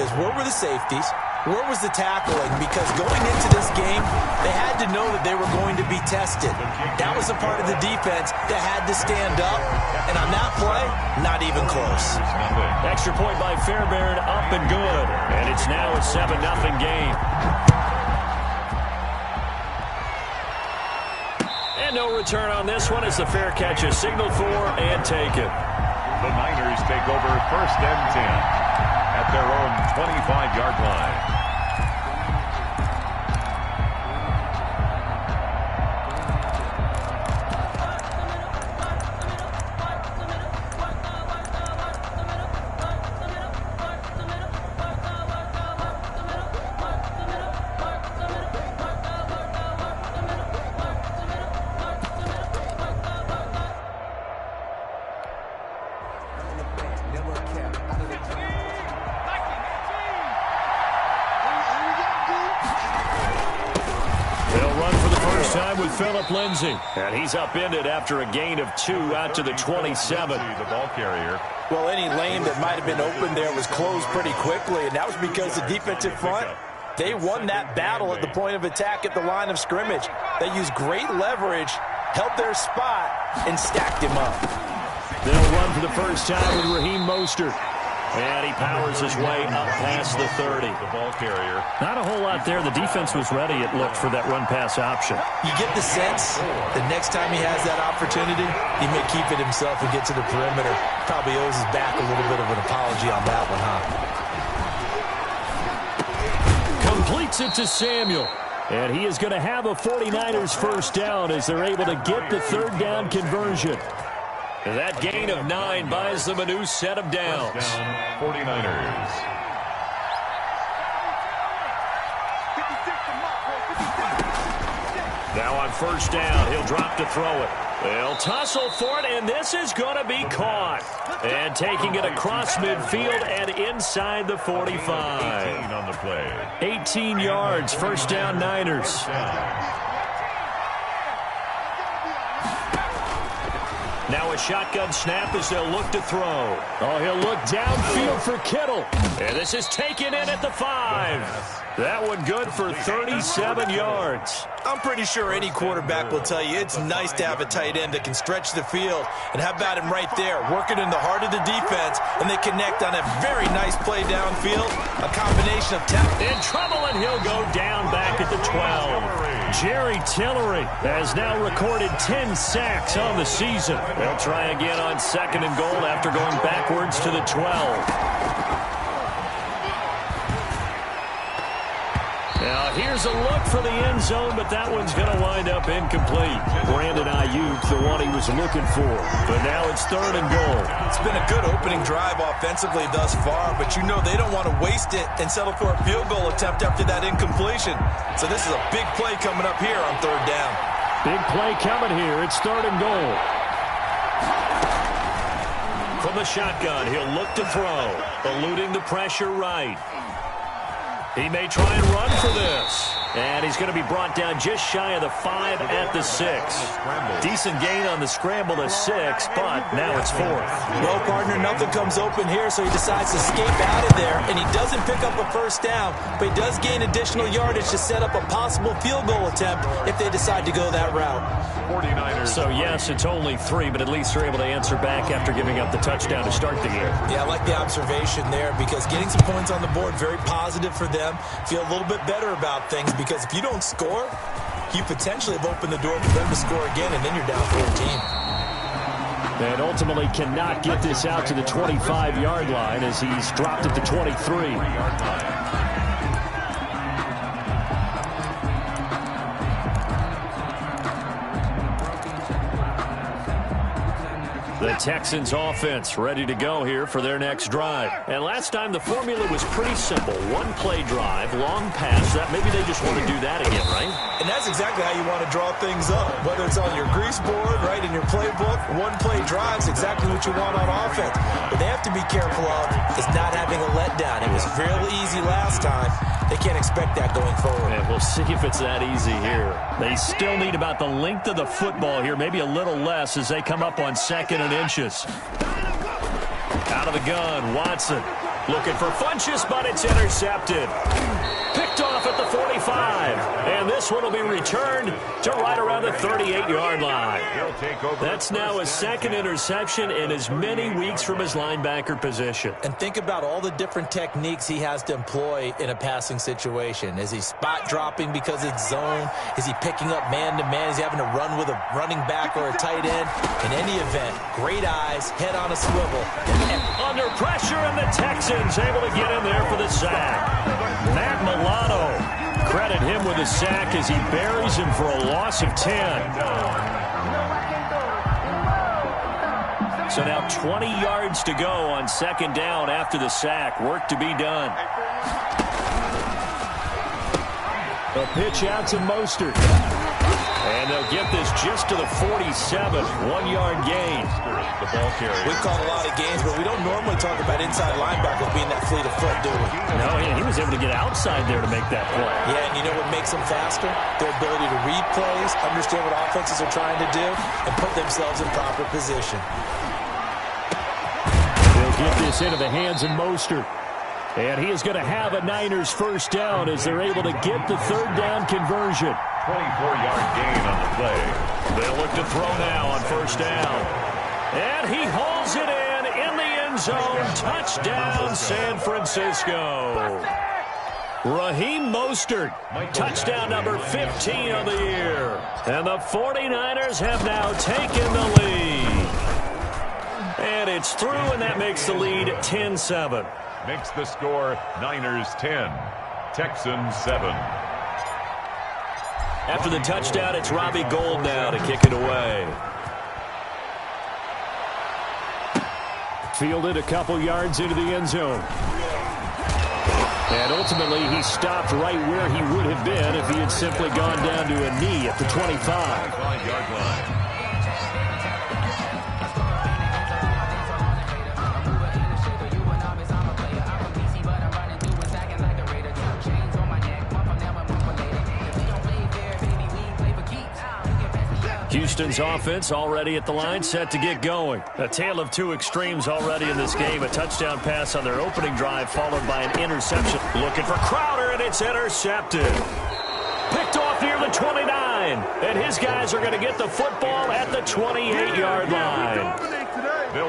is, where were the safeties? Where was the tackling? Because going into this game, they had to know that they were going to be tested. That was a part of the defense that had to stand up. And on that play, not even close. Extra point by Fairbairn, up and good. And it's now a 7-0 game. And no return on this one as the fair catch is signaled for and taken. The Niners take over 1st and 10 at their own 25-yard line. Lindsay. And he's upended after a gain of 2 out to the 27. The ball carrier. Well, any lane that might have been open there was closed pretty quickly, and that was because the defensive front, they won that battle at the point of attack at the line of scrimmage. They used great leverage, held their spot, and stacked him up. They'll run for the first time with Raheem Mostert. And he powers his way up past the 30. The ball carrier. Not a whole lot there. The defense was ready, it looked, for that run-pass option. You get the sense the next time he has that opportunity, he may keep it himself and get to the perimeter. Probably owes his back a little bit of an apology on that one, huh? Completes it to Samuel. And he is going to have a 49ers first down as they're able to get the third down conversion. That gain of 9 buys them a new set of downs. Down, 49ers. Now on first down, he'll drop to throw it. They'll tussle for it, and this is going to be caught. And taking it across midfield and inside the 45. 18 on the play. 18 yards, first down Niners. Now a shotgun snap as they'll look to throw. Oh, he'll look downfield for Kittle. And this is taken in at the 5. That one good for 37 yards. I'm pretty sure any quarterback will tell you it's nice to have a tight end that can stretch the field. And how about him right there, working in the heart of the defense, and they connect on a very nice play downfield. A combination of talent. In trouble, and he'll go down back at the 12. Jerry Tillery has now recorded 10 sacks on the season. They'll try again on 2nd and goal after going backwards to the 12. Now, here's a look for the end zone, but that one's going to wind up incomplete. Brandon Ayuk, the one he was looking for. But now it's 3rd and goal. It's been a good opening drive offensively thus far, but you know they don't want to waste it and settle for a field goal attempt after that incompletion. So this is a big play coming up here on 3rd down. Big play coming here. It's 3rd and goal. From the shotgun, he'll look to throw. Eluding the pressure right. He may try and run for this. And he's going to be brought down just shy of the 5 at the 6. Decent gain on the scramble to 6, but now it's 4th. Well, partner, nothing comes open here, so he decides to escape out of there, and he doesn't pick up a first down, but he does gain additional yardage to set up a possible field goal attempt if they decide to go that route. 49ers. So, yes, it's only 3, but at least they're able to answer back after giving up the touchdown to start the game. Yeah, I like the observation there because getting some points on the board, very positive for them. Feel a little bit better about things because if you don't score, you potentially have opened the door for them to score again, and then you're down 14. And ultimately cannot get this out to the 25-yard line as he's dropped at the 23-yard line. The Texans offense ready to go here for their next drive. And last time the formula was pretty simple. One play drive, long pass. That maybe they just want to do that again, right? And that's exactly how you want to draw things up. Whether it's on your grease board, right, in your playbook, one play drive is exactly what you want on offense. What they have to be careful of is not having a letdown. It was fairly easy last time. They can't expect that going forward. And we'll see if it's that easy here. They still need about the length of the football here, maybe a little less as they come up on 2nd and inches. Out of the gun, Watson. Looking for Funchess, but it's intercepted. Picked off at the 45. And this one will be returned to right around the 38-yard line. That's now his second interception in as many weeks from his linebacker position. And think about all the different techniques he has to employ in a passing situation. Is he spot dropping because it's zone? Is he picking up man-to-man? Is he having to run with a running back or a tight end? In any event, great eyes, head on a swivel. And under pressure, and the Texans able to get in there for the sack. Matt Milano, credit him with a sack as he buries him for a loss of 10. So now 20 yards to go on second down after the sack. Work to be done. A pitch out to Mostert. And they'll get this just to the 47, 1-yard gain. The ball carrier. We've caught a lot of games, but we don't normally talk about inside linebackers being that fleet of foot, do we? No, he was able to get outside there to make that play. Yeah, and you know what makes them faster? Their ability to read plays, understand what offenses are trying to do, and put themselves in proper position. They'll get this into the hands of Mostert. And he is going to have a Niners first down as they're able to get the third down conversion. 24-yard gain on the play. They'll look to throw now on first down. And he hauls it in the end zone. Touchdown, San Francisco. Raheem Mostert, touchdown number 15 of the year. And the 49ers have now taken the lead. And it's through, and that makes the lead 10-7. Makes the score Niners 10, Texans 7. After the touchdown, it's Robbie Gould now to kick it away. Fielded a couple yards into the end zone. And ultimately, he stopped right where he would have been if he had simply gone down to a knee at the 25. 5-yard line. Houston's offense already at the line, set to get going. A tale of two extremes already in this game. A touchdown pass on their opening drive, followed by an interception. Looking for Crowder, and it's intercepted. Picked off near the 29. And his guys are going to get the football at the 28-yard line.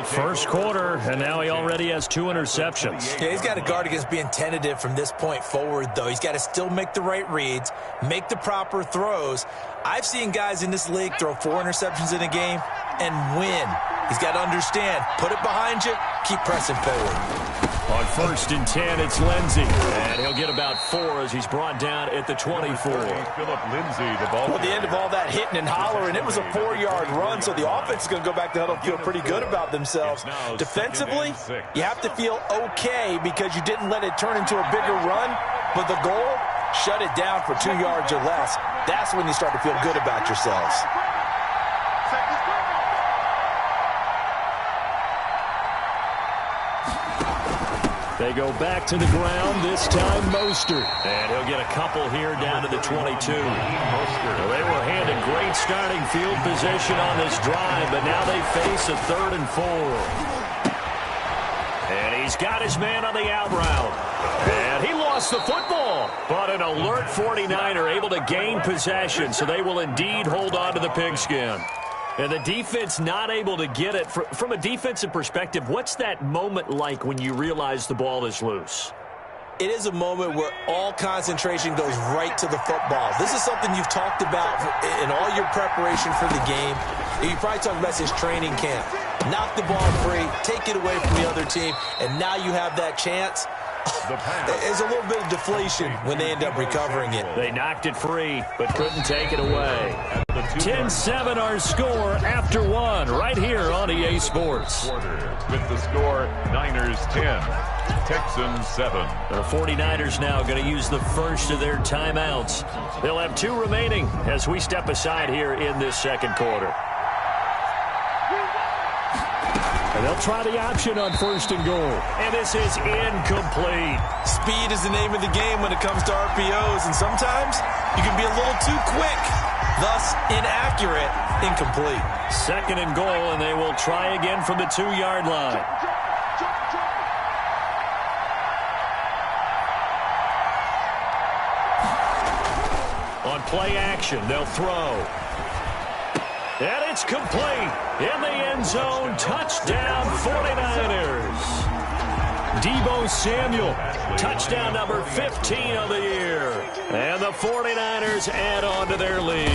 First quarter, and now he already has 2 interceptions. Yeah, he's got to guard against being tentative from this point forward, though. He's got to still make the right reads, make the proper throws. I've seen guys in this league throw 4 interceptions in a game and win. He's got to understand, put it behind you, keep pressing forward. On 1st and 10, it's Lindsey. And he'll get about 4 as he's brought down at the 24. Phillip Lindsay, the ball. Well, at the end of all that hitting and hollering, it was a 4-yard run, so the offense is going to go back to huddle and feel pretty good about themselves. Defensively, you have to feel okay because you didn't let it turn into a bigger run, but the goal, shut it down for 2 yards or less. That's when you start to feel good about yourselves. They go back to the ground, this time Mostert. And he'll get a couple here down to the 22. Well, they were handed great starting field position on this drive, but now they face a 3rd and 4. And he's got his man on the out route. And he lost the football. But an alert 49er able to gain possession, so they will indeed hold on to the pigskin. And the defense not able to get it. From a defensive perspective, what's that moment like when you realize the ball is loose? It is a moment where all concentration goes right to the football. This is something you've talked about in all your preparation for the game. You probably talked about since training camp. Knock the ball free, take it away from the other team, and now you have that chance. There's a little bit of deflation when they end up recovering it. They knocked it free, but couldn't take it away. 10-7 our score after 1 right here on EA Sports. With the score, Niners 10, Texans 7. The 49ers now going to use the first of their timeouts. They'll have 2 remaining as we step aside here in this second quarter. And they'll try the option on 1st and goal. And this is incomplete. Speed is the name of the game when it comes to RPOs, and sometimes you can be a little too quick. Thus, inaccurate, incomplete. 2nd and goal, and they will try again from the 2-yard line. On play action, they'll throw. And it's complete. In the end zone, touchdown 49ers. Deebo Samuel, touchdown number 15 of the year. And the 49ers add on to their lead.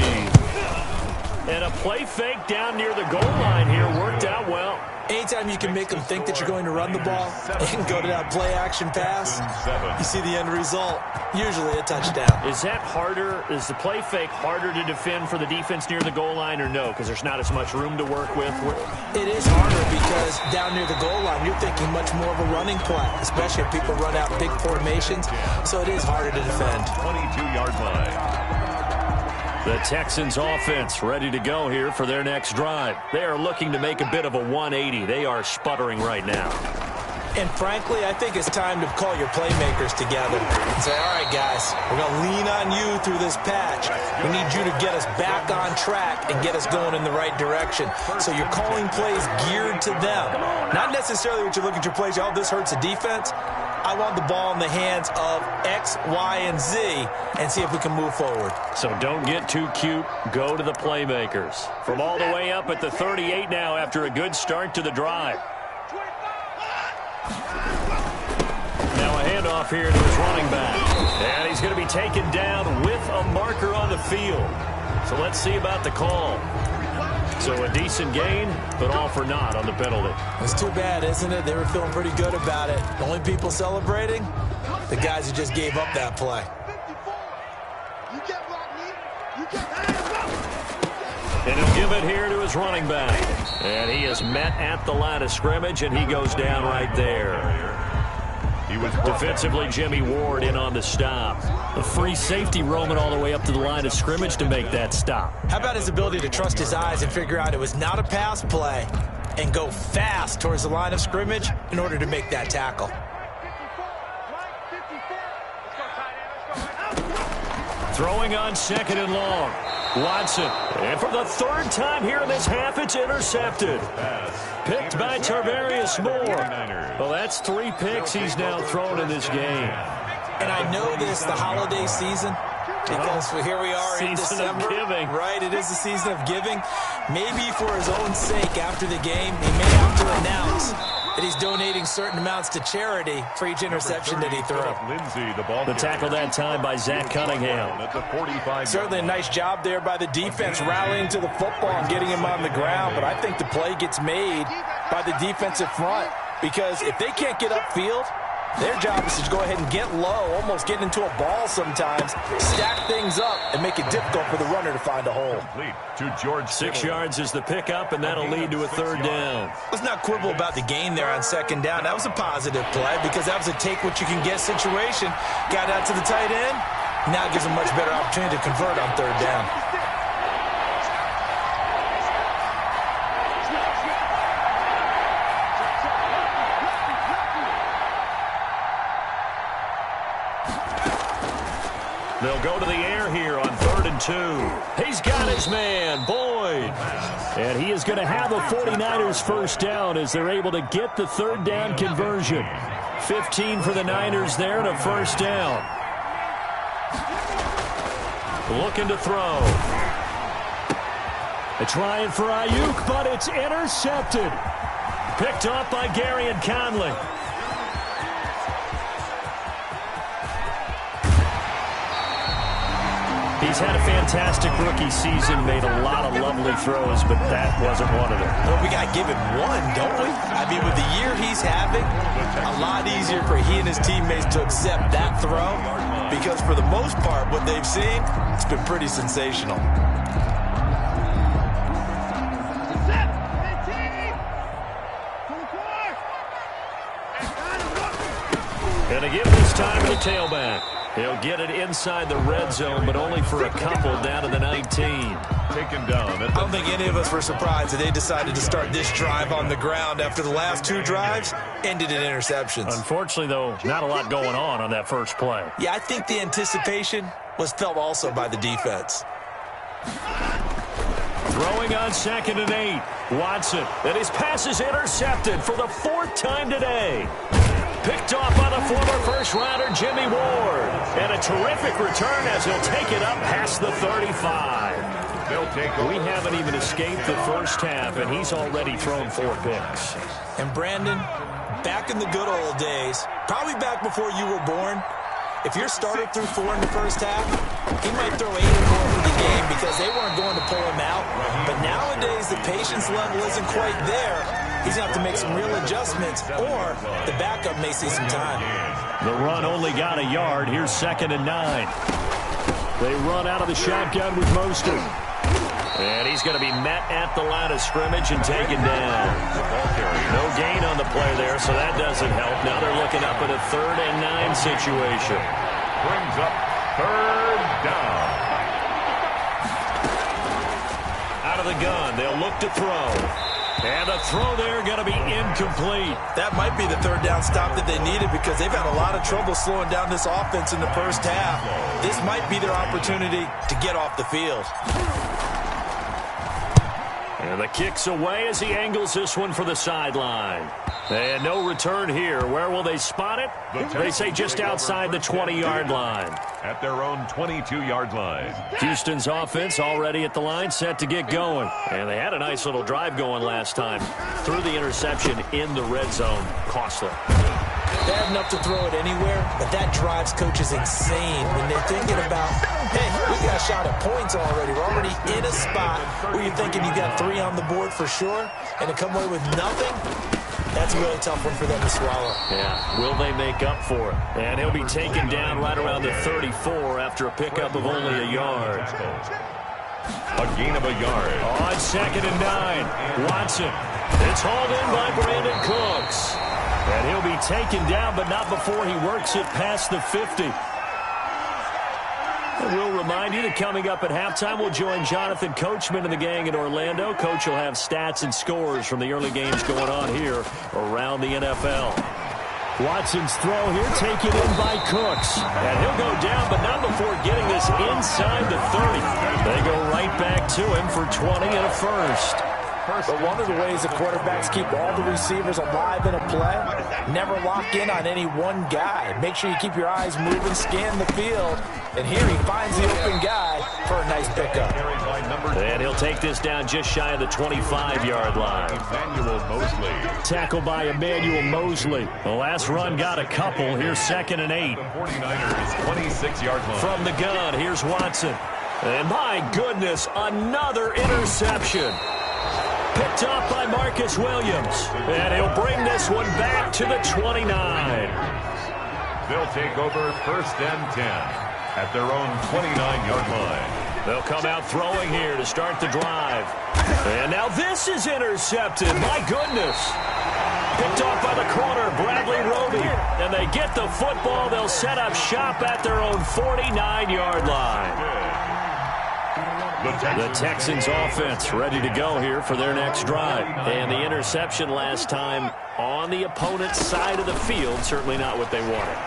And a play fake down near the goal line here worked out well. Anytime you can make them think that you're going to run the ball and go to that play-action pass, you see the end result, usually a touchdown. Is that harder? Is the play fake harder to defend for the defense near the goal line or no? Because there's not as much room to work with. It is harder because down near the goal line, you're thinking much more of a running play, especially if people run out big formations. So it is harder to defend. 22-yard line. The Texans offense ready to go here for their next drive. They are looking to make a bit of a 180. They are sputtering right now. And frankly, I think it's time to call your playmakers together and say, all right, guys, we're going to lean on you through this patch. We need you to get us back on track and get us going in the right direction. So you're calling plays geared to them. Not necessarily what you're looking at your plays. Oh, this hurts the defense. I want the ball in the hands of X, Y, and Z and see if we can move forward. So don't get too cute. Go to the playmakers. From all the way up at the 38 now after a good start to the drive. Now a handoff here to his running back. And he's going to be taken down with a marker on the field. So let's see about the call. So a decent gain, but all for naught on the penalty. It's too bad, isn't it? They were feeling pretty good about it. The only people celebrating, the guys who just gave up that play. And he'll give it here to his running back. And he is met at the line of scrimmage, and he goes down right there. He was defensively, Jimmy Ward in on the stop. A free safety roaming all the way up to the line of scrimmage to make that stop. How about his ability to trust his eyes and figure out it was not a pass play and go fast towards the line of scrimmage in order to make that tackle? Throwing on second and long. Watson. And for the third time here in this half, it's intercepted. Picked by Tarvarius Moore. Well, that's 3 picks he's now thrown in this game. And I know this, the holiday season, because here we are in December. Season of giving. Right, it is the season of giving. Maybe for his own sake after the game, he may have to announce that he's donating certain amounts to charity for each interception that he threw. The tackle that time by Zach Cunningham. Certainly a nice job there by the defense rallying to the football and getting him on the ground, but I think the play gets made by the defensive front because if they can't get upfield, their job is to go ahead and get low, almost get into a ball sometimes, stack things up, and make it difficult for the runner to find a hole. 6 yards is the pickup, and that'll lead to a third down. Let's not quibble about the gain there on second down. That was a positive play because that was a take-what-you-can-get situation. Got out to the tight end. Now it gives a much better opportunity to convert on third down. They'll go to the air here on 3rd and 2. He's got his man, Boyd. And he is going to have the 49ers first down as they're able to get the third down conversion. 15 for the Niners there and a first down. Looking to throw. They're trying for Ayuk, but it's intercepted. Picked off by Gary and Conley. He's had a fantastic rookie season, made a lot of lovely throws, but that wasn't one of them. Well, we got to give it one, don't we? I mean, with the year he's having, a lot easier for he and his teammates to accept that throw because for the most part, what they've seen, it's been pretty sensational. And to give this time to the tailback. He'll get it inside the red zone, but only for a couple down to the 19. Taken down. I don't think any of us were surprised that they decided to start this drive on the ground after the last 2 drives ended in interceptions. Unfortunately, though, not a lot going on that first play. Yeah, I think the anticipation was felt also by the defense. Throwing on 2nd and 8. Watson, and his pass is intercepted for the 4th time today. Picked off by the former first-rounder Jimmy Ward. And a terrific return as he'll take it up past the 35. We haven't even escaped the first half, and he's already thrown 4 picks. And Brandon, back in the good old days, probably back before you were born, if your starter threw 4 in the first half, he might throw 8 or more for the game because they weren't going to pull him out. But nowadays, the patience level isn't quite there. He's going to have to make some real adjustments, or the backup may see some time. The run only got a yard. Here's 2nd and 9. They run out of the shotgun with Mostert. And he's going to be met at the line of scrimmage and taken down. No gain on the play there, so that doesn't help. Now they're looking up at a 3rd and 9 situation. Brings up 3rd down. Out of the gun, they'll look to throw. And the throw there going to be incomplete. That might be the 3rd down stop that they needed because they've had a lot of trouble slowing down this offense in the first half. This might be their opportunity to get off the field. And the kick's away as he angles this one for the sideline. And no return here. Where will they spot it? They say just outside the 20-yard line. At their own 22-yard line. Houston's offense already at the line, set to get going. And they had a nice little drive going last time. Threw the interception in the red zone. Costly. Bad enough to throw it anywhere, but that drives coaches insane when they're thinking about, hey, we got a shot at points already. We're already in a spot where you're thinking you got 3 on the board for sure, and to come away with nothing, that's a really tough one for them to swallow. Yeah, will they make up for it? And he'll be taken down right around the 34 after a pickup of only a yard. A gain of a yard. On 2nd and 9, Watson. It's hauled in by Brandon Cooks. And he'll be taken down, but not before he works it past the 50. And we'll remind you that coming up at halftime, we'll join Jonathan Coachman and the gang in Orlando. Coach will have stats and scores from the early games going on here around the NFL. Watson's throw here taken in by Cooks. And he'll go down, but not before getting this inside the 30. They go right back to him for 20 and a first. But one of the ways the quarterbacks keep all the receivers alive in a play, never lock in on any one guy. Make sure you keep your eyes moving, scan the field, and here he finds the open guy for a nice pickup. And he'll take this down just shy of the 25-yard line. Emmanuel Mosley. Tackle by Emmanuel Mosley. The last run got a couple. Here's 2nd and 8. The 49ers 26-yard line. From the gun, here's Watson. And my goodness, another interception. Picked off by Marcus Williams. And he'll bring this one back to the 29. They'll take over 1st and 10 at their own 29-yard line. They'll come out throwing here to start the drive. And now this is intercepted. My goodness. Picked off by the corner, Bradley Roby. And they get the football. They'll set up shop at their own 49-yard line. The Texans offense ready to go here for their next drive. And the interception last time on the opponent's side of the field, certainly not what they wanted.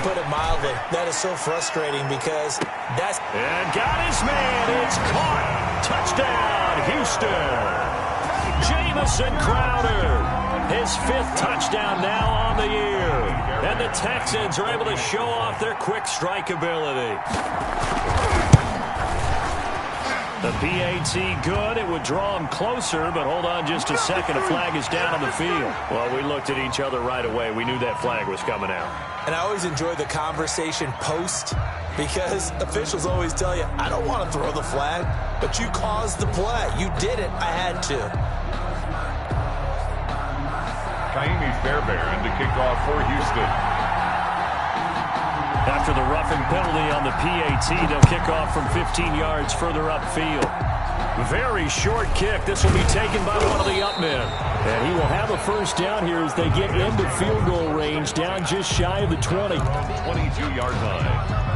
Put it mildly, that is so frustrating because that's... And got his man. It's caught. Touchdown, Houston. Jamison Crowder. His 5th touchdown now on the year. And the Texans are able to show off their quick strike ability. The PAT good. It would draw him closer, but hold on just a second. A flag is down on the field. Well, we looked at each other right away. We knew that flag was coming out. And I always enjoy the conversation post because officials always tell you, I don't want to throw the flag, but you caused the play. You did it. I had to. Kaimi Fairbairn to kick off for Houston. After the roughing penalty on the PAT, they'll kick off from 15 yards further upfield. Very short kick. This will be taken by one of the up men. And he will have a first down here as they get into field goal range, down just shy of the 20. 22-yard line.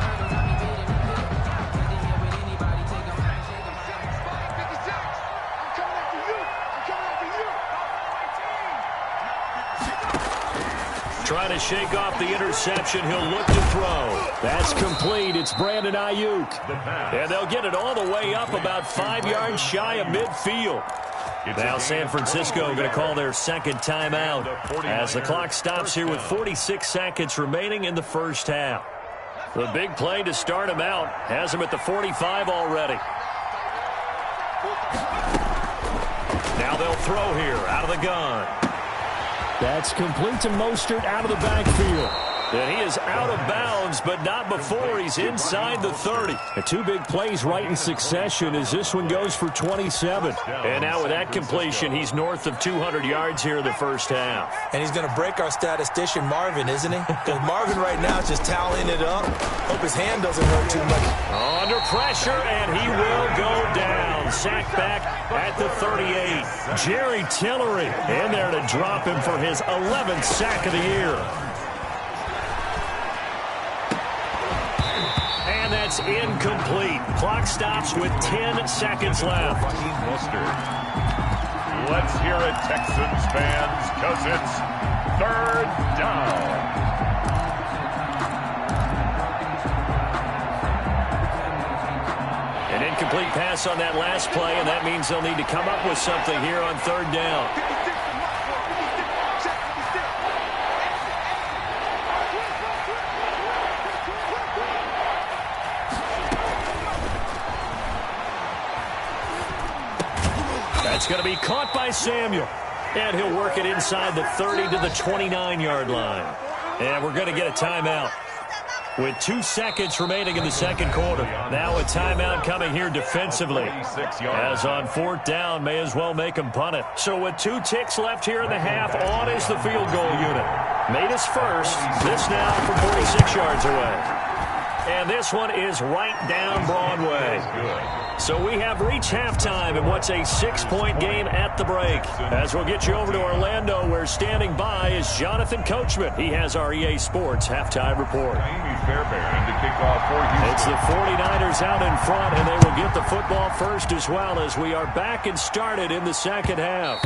Trying to shake off the interception. He'll look to throw. That's complete. It's Brandon Ayuk. And they'll get it all the way up about 5 yards shy of midfield. Now San Francisco going to call their second timeout as the clock stops here with 46 seconds remaining in the first half. The big play to start him out has him at the 45 already. Now they'll throw here out of the gun. That's complete to Mostert out of the backfield. And he is out of bounds, but not before he's inside the 30. And two big plays right in succession as this one goes for 27. And now with that completion, he's north of 200 yards here in the first half. And he's going to break our statistician Marvin, isn't he? Because Marvin right now is just toweling it up. Hope his hand doesn't hurt too much. Under pressure, and he will go down. Sacked back at the 38. Jerry Tillery in there to drop him for his 11th sack of the year. And that's incomplete. Clock stops with 10 seconds left. Let's hear it, Texans fans, because it's third down. An incomplete pass on that last play, and that means they'll need to come up with something here on third down. It's going to be caught by Samuel. And he'll work it inside the 30 to the 29-yard line. And we're going to get a timeout with 2 seconds remaining in the second quarter. Now a timeout coming here defensively. As on fourth down, may as well make him punt it. So with 2 ticks left here in the half, on is the field goal unit. Made his first. This now from 46 yards away. And this one is right down Broadway. So we have reached halftime in what's a 6-point game at the break. As we'll get you over to Orlando, where standing by is Jonathan Coachman. He has our EA Sports halftime report. It's the 49ers out in front, and they will get the football first as well as we are back and started in the second half.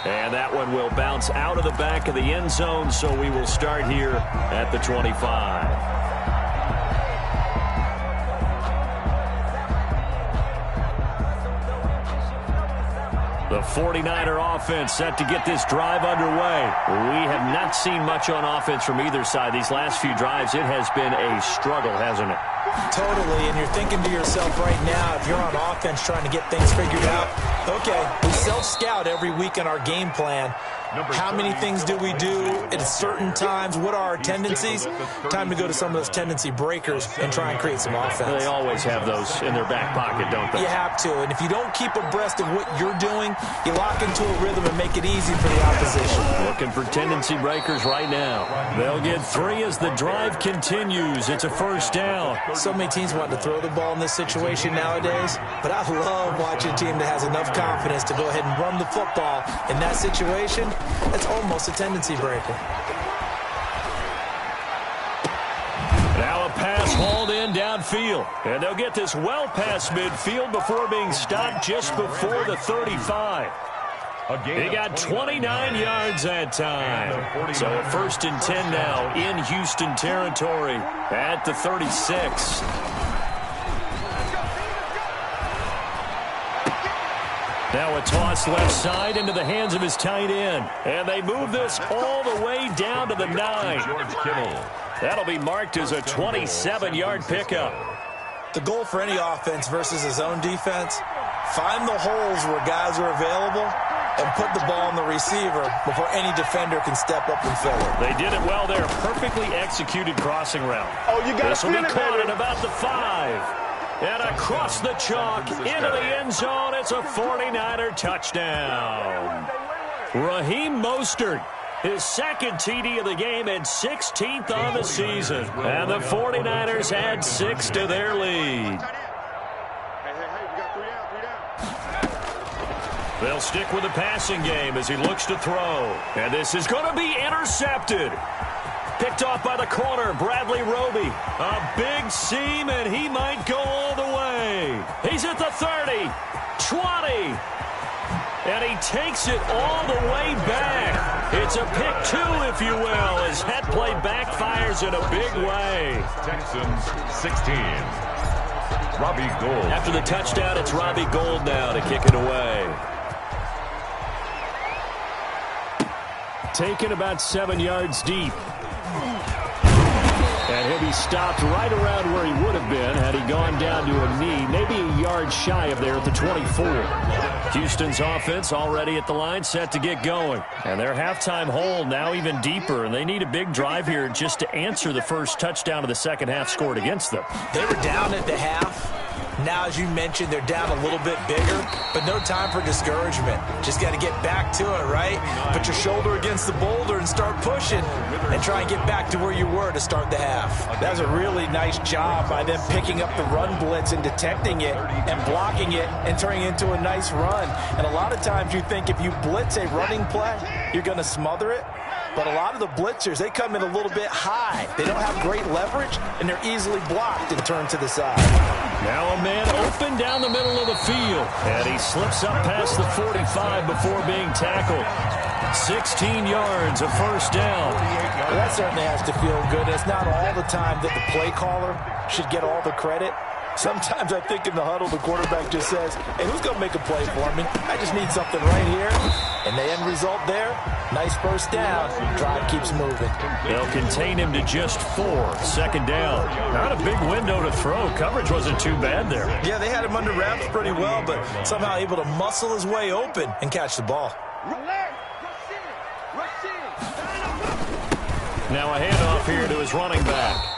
And that one will bounce out of the back of the end zone, so we will start here at the 25. The 49er offense set to get this drive underway. We have not seen much on offense from either side. These last few drives, it has been a struggle, hasn't it? Totally, and you're thinking to yourself right now, if you're on offense trying to get things figured out, okay, we self-scout every week in our game plan. How many things do we do at certain times? What are our tendencies? Time to go to some of those tendency breakers and try and create some offense. They always have those in their back pocket, don't they? You have to, and if you don't keep abreast of what you're doing, you lock into a rhythm and make it easy for the opposition. Looking for tendency breakers right now. They'll get 3 as the drive continues. It's a first down. So many teams want to throw the ball in this situation nowadays, but I love watching a team that has enough confidence to go ahead and run the football in that situation. That's almost a tendency breaker. Now a pass hauled in downfield. And they'll get this well past midfield before being stopped just before the 35. He got 29 yards that time. So a 1st and 10 now in Houston territory at the 36. Now a toss left side into the hands of his tight end. And they move this all the way down to the 9. That'll be marked as a 27-yard pickup. The goal for any offense versus his own defense, find the holes where guys are available and put the ball on the receiver before any defender can step up and fill it. They did it well there. Perfectly executed crossing route. This will be caught at about the 5. And across the chalk, into the end zone, it's a 49er touchdown. Raheem Mostert, his 2nd TD of the game and 16th on the season. And the 49ers add 6 to their lead. They'll stick with the passing game as he looks to throw. And this is going to be intercepted. Picked off by the corner, Bradley Roby. A big seam, and he might go all the way. He's at the 30, 20, and he takes it all the way back. It's a pick 2, if you will, as that play backfires in a big way. Texans 16. Robbie Gould. After the touchdown, it's Robbie Gould now to kick it away. taken about 7 yards deep. And he'll be stopped right around where he would have been had he gone down to a knee, maybe a yard shy of there at the 24. Houston's offense already at the line, set to get going. And their halftime hole now even deeper, and they need a big drive here just to answer the first touchdown of the second half scored against them. They were down at the half. Now, as you mentioned, they're down a little bit bigger, but no time for discouragement. Just got to get back to it, right? Put your shoulder against the boulder and start pushing and try and get back to where you were to start the half. That was a really nice job by them picking up the run blitz and detecting it and blocking it and turning it into a nice run. And a lot of times you think if you blitz a running play, you're going to smother it. But a lot of the blitzers, they come in a little bit high. They don't have great leverage, and they're easily blocked and turned to the side. Now a man open down the middle of the field. And he slips up past the 45 before being tackled. 16 yards, a first down. Well, that certainly has to feel good. It's not all the time that the play caller should get all the credit. Sometimes I think in the huddle, the quarterback just says, hey, who's going to make a play for me? I just need something right here. And the end result there, nice first down. Drive keeps moving. They'll contain him to just 4. Second down. Not a big window to throw. Coverage wasn't too bad there. Yeah, they had him under wraps pretty well, but somehow able to muscle his way open and catch the ball. Now a handoff here to his running back.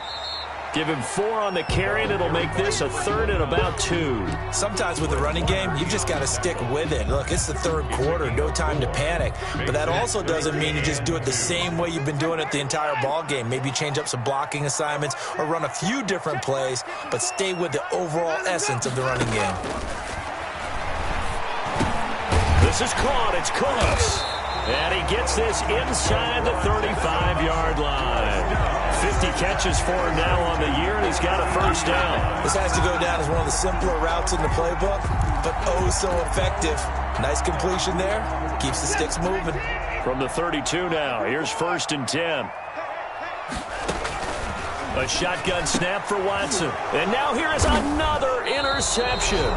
Give him 4 on the carry, and it'll make this a third and about 2. Sometimes with the running game, you've just got to stick with it. Look, it's the third quarter, no time to panic. But that also doesn't mean you just do it the same way you've been doing it the entire ball game. Maybe change up some blocking assignments or run a few different plays, but stay with the overall essence of the running game. This is caught. It's Cooks. And he gets this inside the 35-yard line. 50 catches for him now on the year, and he's got a first down. This has to go down as one of the simpler routes in the playbook, but oh so effective. Nice completion there. Keeps the sticks moving. From the 32 now, here's 1st and 10. A shotgun snap for Watson. And now here is another interception.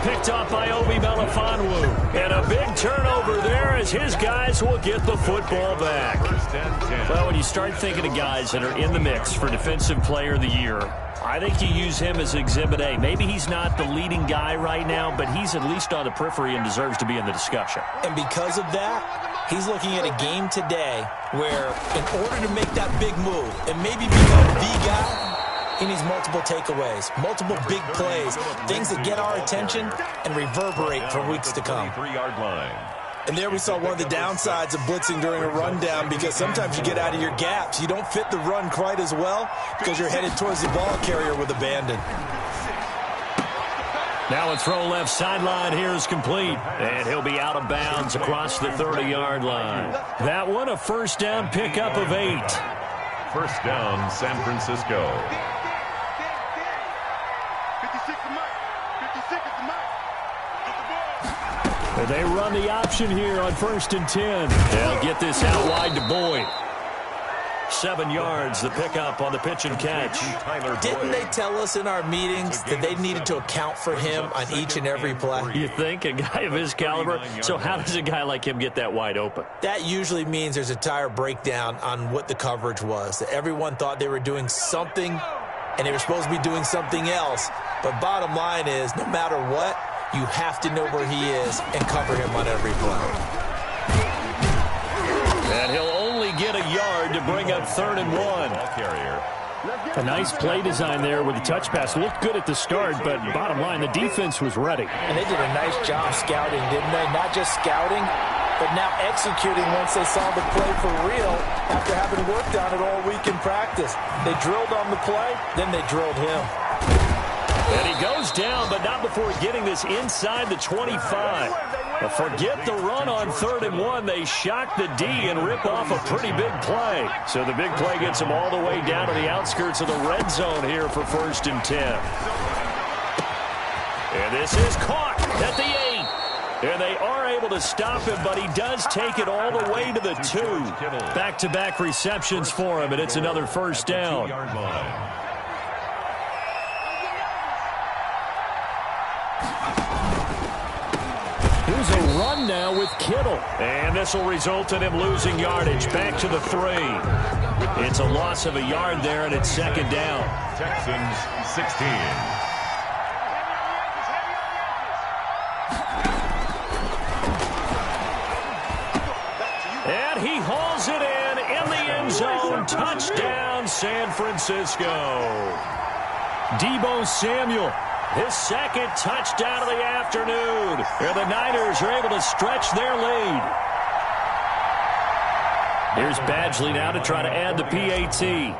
Picked off by Obi Melifonwu. And a big turnover there as his guys will get the football back. Well, when you start thinking of guys that are in the mix for Defensive Player of the Year, I think you use him as Exhibit A. Maybe he's not the leading guy right now, but he's at least on the periphery and deserves to be in the discussion. And because of that, he's looking at a game today where in order to make that big move and maybe become the guy, he needs multiple takeaways, multiple big plays, things that get our attention and reverberate for weeks to come. 3-yard line. And there we saw one of the downsides of blitzing during a rundown, because sometimes you get out of your gaps. You don't fit the run quite as well because you're headed towards the ball carrier with abandon. Now a throw left sideline here is complete. And he'll be out of bounds across the 30-yard line. That one, a first down pickup of 8. First down, San Francisco. They run the option here on 1st and 10. They'll get this out wide to Boyd. 7 yards, the pickup on the pitch and catch. Didn't they tell us in our meetings that they needed to account for him on each and every play? You think? A guy of his caliber? So how does a guy like him get that wide open? That usually means there's a tire breakdown on what the coverage was. That everyone thought they were doing something, and they were supposed to be doing something else. But bottom line is, no matter what, you have to know where he is and cover him on every play. And he'll only get a yard to bring up 3rd and 1. A nice play design there with the touch pass. Looked good at the start, but bottom line, the defense was ready. And they did a nice job scouting, didn't they? Not just scouting, but now executing once they saw the play for real after having worked on it all week in practice. They drilled on the play, then they drilled him. And he goes down, but not before getting this inside the 25. But forget the run on 3rd and 1. They shock the D and rip off a pretty big play. So the big play gets them all the way down to the outskirts of the red zone here for 1st and 10. And this is caught at the 8. And they are able to stop him, but he does take it all the way to the 2. Back-to-back receptions for him, and it's another first down. Here's a run in now with Kittle. And this will result in him losing yardage. Back to the 3. It's a loss of a yard there, and it's second down. Texans 16. And he hauls it in the end zone. Touchdown, San Francisco. Deebo Samuel, his second touchdown of the afternoon. And the Niners are able to stretch their lead. Here's Badgley now to try to add the PAT.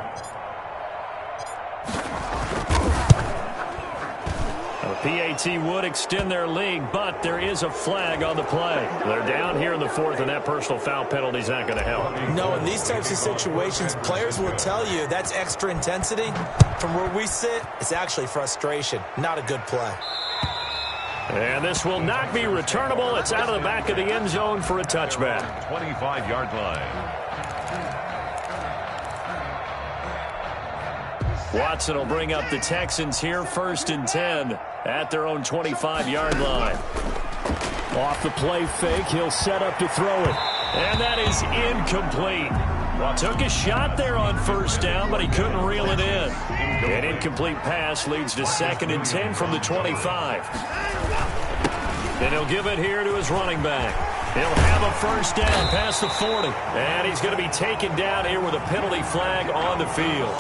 PAT would extend their lead, but there is a flag on the play. They're down here in the 4th, and that personal foul penalty is not going to help. No, in these types of situations, players will tell you that's extra intensity. From where we sit, it's actually frustration. Not a good play. And this will not be returnable. It's out of the back of the end zone for a touchback. 25-yard line. Watson will bring up the Texans here, 1st and 10 at their own 25-yard line. Off the play fake, he'll set up to throw it. And that is incomplete. Took a shot there on 1st down, but he couldn't reel it in. An incomplete pass leads to 2nd and 10 from the 25. And he'll give it here to his running back. He'll have a 1st down past the 40. And he's going to be taken down here with a penalty flag on the field.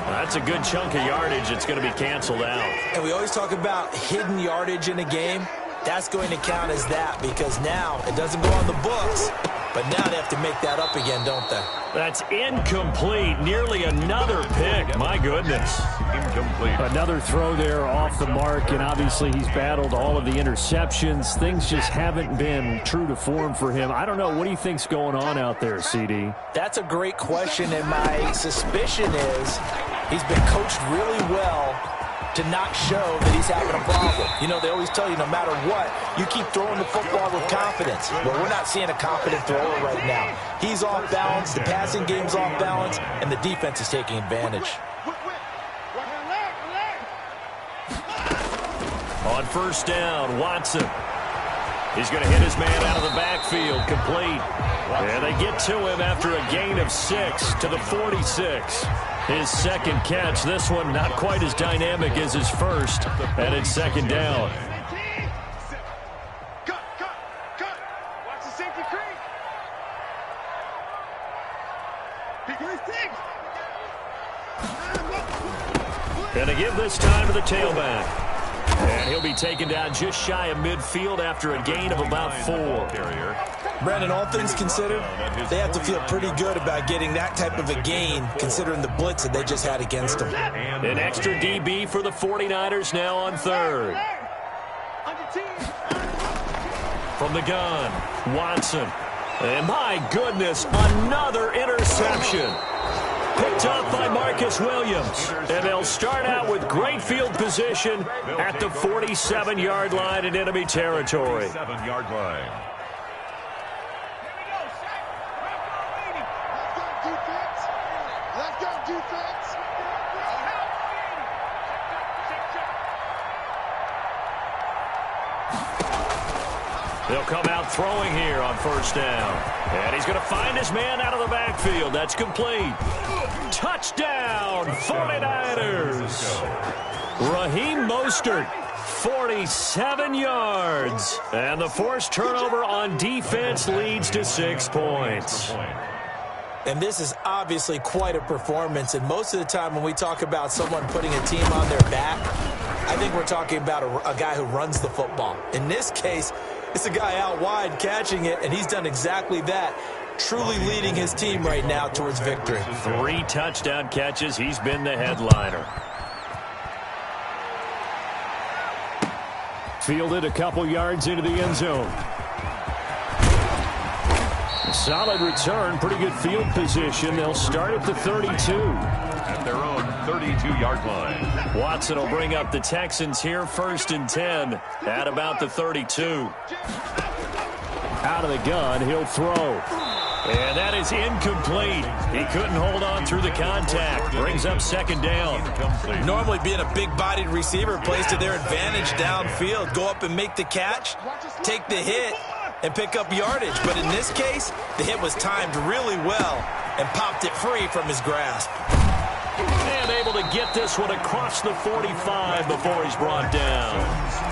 That's a good chunk of yardage. It's going to be canceled out. And we always talk about hidden yardage in a game. That's going to count as that because now it doesn't go on the books. But now they have to make that up again, don't they? That's incomplete. Nearly another pick. My goodness. Incomplete. Another throw there off the mark, and obviously he's battled all of the interceptions. Things just haven't been true to form for him. I don't know. What do you think's going on out there, CD? That's a great question, and my suspicion is he's been coached really well to not show that he's having a problem. You know, they always tell you no matter what, you keep throwing the football with confidence. Well, we're not seeing a confident thrower right now. He's off balance, the passing game's off balance, and the defense is taking advantage. On 1st down, Watson. He's going to hit his man out of the backfield, complete. And they get to him after a gain of 6 to the 46. His second catch, this one not quite as dynamic as his first, and it's 2nd down. Watch the safety creep. And they give this time to the tailback. And he'll be taken down just shy of midfield after a gain of about 4. Brandon, all things considered, they have to feel pretty good about getting that type of a gain considering the blitz that they just had against them. An extra DB for the 49ers now on 3rd. From the gun, Watson. And my goodness, another interception. Picked up by Marcus Williams. And they'll start out with great field position at the 47-yard line in enemy territory. 7-yard line. They'll come out throwing here on 1st down. And he's going to find his man out of the backfield. That's complete. Touchdown, 49ers. Raheem Mostert, 47 yards. And the forced turnover on defense leads to 6 points. And this is obviously quite a performance. And most of the time when we talk about someone putting a team on their back, I think we're talking about a guy who runs the football. In this case, it's a guy out wide catching it, and he's done exactly that, truly leading his team right now towards victory. 3 touchdown catches. He's been the headliner. Fielded a couple yards into the end zone. Solid return, pretty good field position. They'll start at the 32. At their own 32-yard line. Watson will bring up the Texans here, 1st and 10 at about the 32. Out of the gun, he'll throw. And that is incomplete. He couldn't hold on through the contact. Brings up 2nd down. Normally being a big-bodied receiver plays to their advantage downfield. Go up and make the catch, take the hit, and pick up yardage. But in this case, the hit was timed really well and popped it free from his grasp. And able to get this one across the 45 before he's brought down.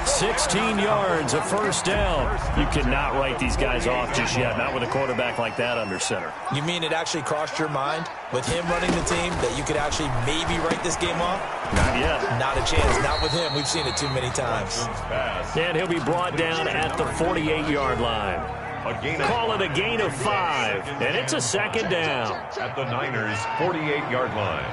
16 yards, a first down. You cannot write these guys off just yet, not with a quarterback like that under center. You mean it actually crossed your mind with him running the team that you could actually maybe write this game off? Not yet. Not a chance. Not with him. We've seen it too many times. And he'll be brought down at the 48-yard line. Call it a gain of 5, and it's a second down. At the Niners' 48-yard line.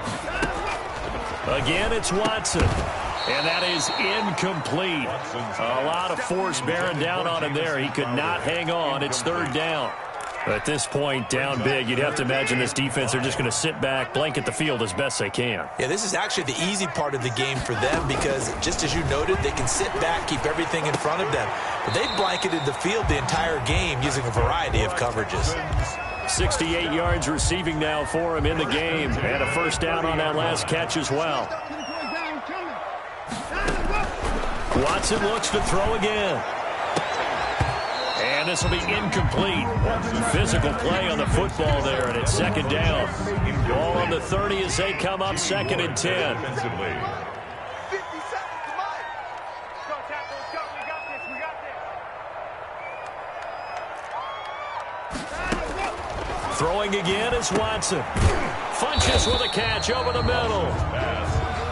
Again, it's Watson. And that is incomplete. A lot of force bearing down on him there. He could not hang on. It's third down. At this point, down big, you'd have to imagine this defense, they're just going to sit back, blanket the field as best they can. Yeah, this is actually the easy part of the game for them because, just as you noted, they can sit back, keep everything in front of them. But they've blanketed the field the entire game using a variety of coverages. 68 yards receiving now for him in the game. And a first down on that last catch as well. Watson looks to throw again. And this will be incomplete. Physical play on the football there, and it's second down. Ball on the 30 as they come up, 2nd and 10. 50 seconds, come on. Let's go, tackle, let's go. We got this. Throwing again is Watson. Funches with a catch over the middle.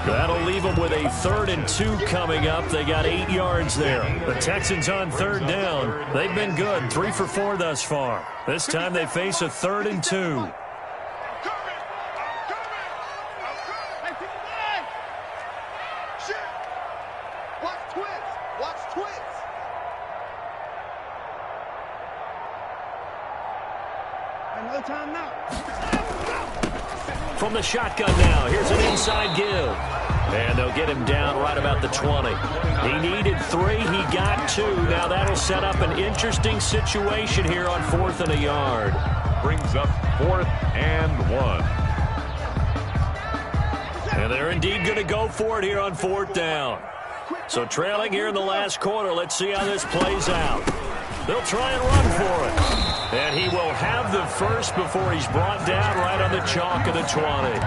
That'll leave them with a 3rd and 2 coming up. They got 8 yards there. The Texans on 3rd down. They've been good, 3 for 4 thus far. This time they face a 3rd and 2. Another time now. From the shotgun now, here's an inside give. And they'll get him down right about the 20. He needed 3, he got 2. Now that'll set up an interesting situation here on 4th and a yard. Brings up 4th and 1. And they're indeed going to go for it here on 4th down. So trailing here in the last quarter, let's see how this plays out. They'll try and run for it. And he will have the first before he's brought down right on the chalk of the 20.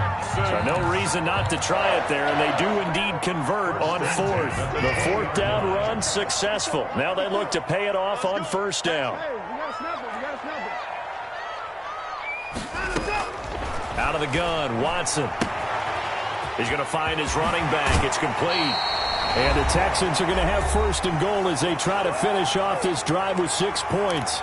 So no reason not to try it there, and they do indeed convert on 4th. The 4th down run successful. Now they look to pay it off on 1st down. Out of the gun, Watson. He's going to find his running back. It's complete. And the Texans are going to have 1st and goal as they try to finish off this drive with 6 points.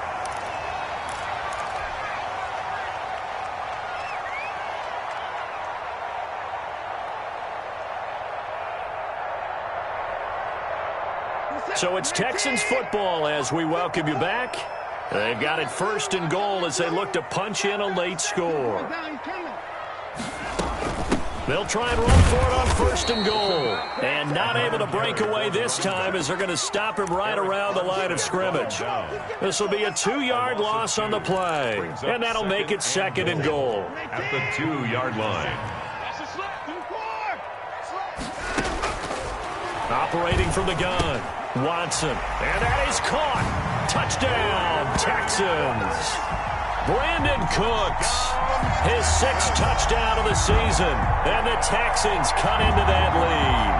So it's Texans football as we welcome you back. They've got it 1st and goal as they look to punch in a late score. They'll try and run for it on 1st and goal. And not able to break away this time as they're going to stop him right around the line of scrimmage. This will be a 2-yard loss on the play. And that'll make it 2nd and goal. At the 2-yard line. Operating from the gun, Watson. And that is caught. Touchdown, Texans. Brandon Cooks. His 6th touchdown of the season, and the Texans cut into that lead.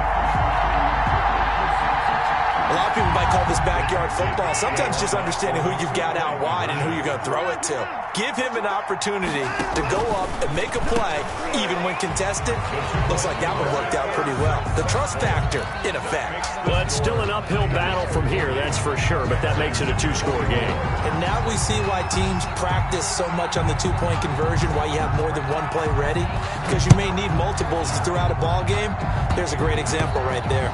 A lot of people might call this backyard football. Sometimes just understanding who you've got out wide and who you're going to throw it to. Give him an opportunity to go up and make a play, even when contested. Looks like that one worked out pretty well. The trust factor, in effect. Well, it's still an uphill battle from here, that's for sure, but that makes it a 2-score game. And now we see why teams practice so much on the 2-point conversion, why you have more than one play ready, because you may need multiples throughout a ball game. There's a great example right there.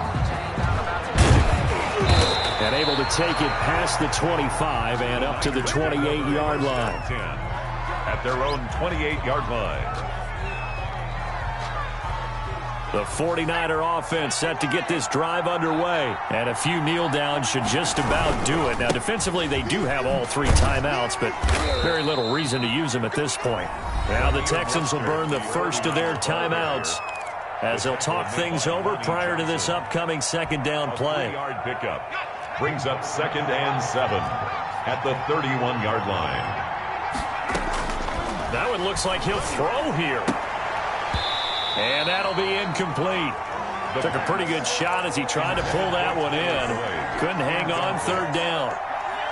And able to take it past the 25 and up to the 28-yard line. At their own 28-yard line. The 49er offense set to get this drive underway. And a few kneel downs should just about do it. Now, defensively, they do have all 3 timeouts, but very little reason to use them at this point. Now the Texans will burn the first of their timeouts as they'll talk things over prior to this upcoming 2nd down play. 3-yard pickup. Brings up 2nd and 7. at the 31-yard line. That one looks like he'll throw here. And that'll be incomplete. Took a pretty good shot as he tried to pull that one in. Couldn't hang on third down.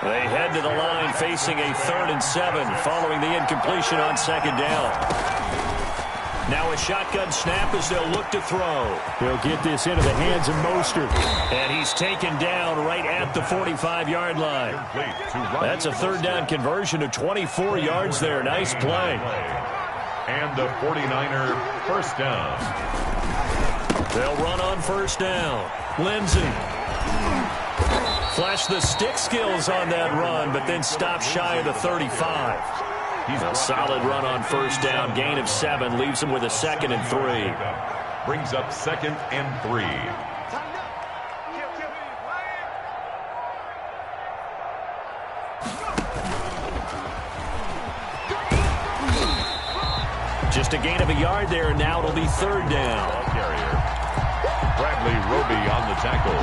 They head to the line facing a 3rd and 7 following the incompletion on second down. Now a shotgun snap as they'll look to throw. They'll get this into the hands of Mostert. And he's taken down right at the 45-yard line. That's a 3rd down conversion of 24 yards there. Nice play. And the 49er first down. They'll run on first down. Lindsey. Flashed the stick skills on that run, but then stopped shy of the 35. He's a solid run on first down. Gain of 7 leaves him with a 2nd and 3. Brings up 2nd and 3. Just a gain of a yard there, and now it'll be 3rd down. Bradley Roby on the tackle.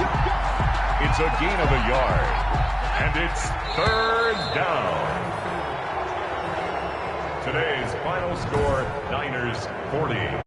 It's a gain of a yard, and it's 3rd down. Today's final score, Niners 40.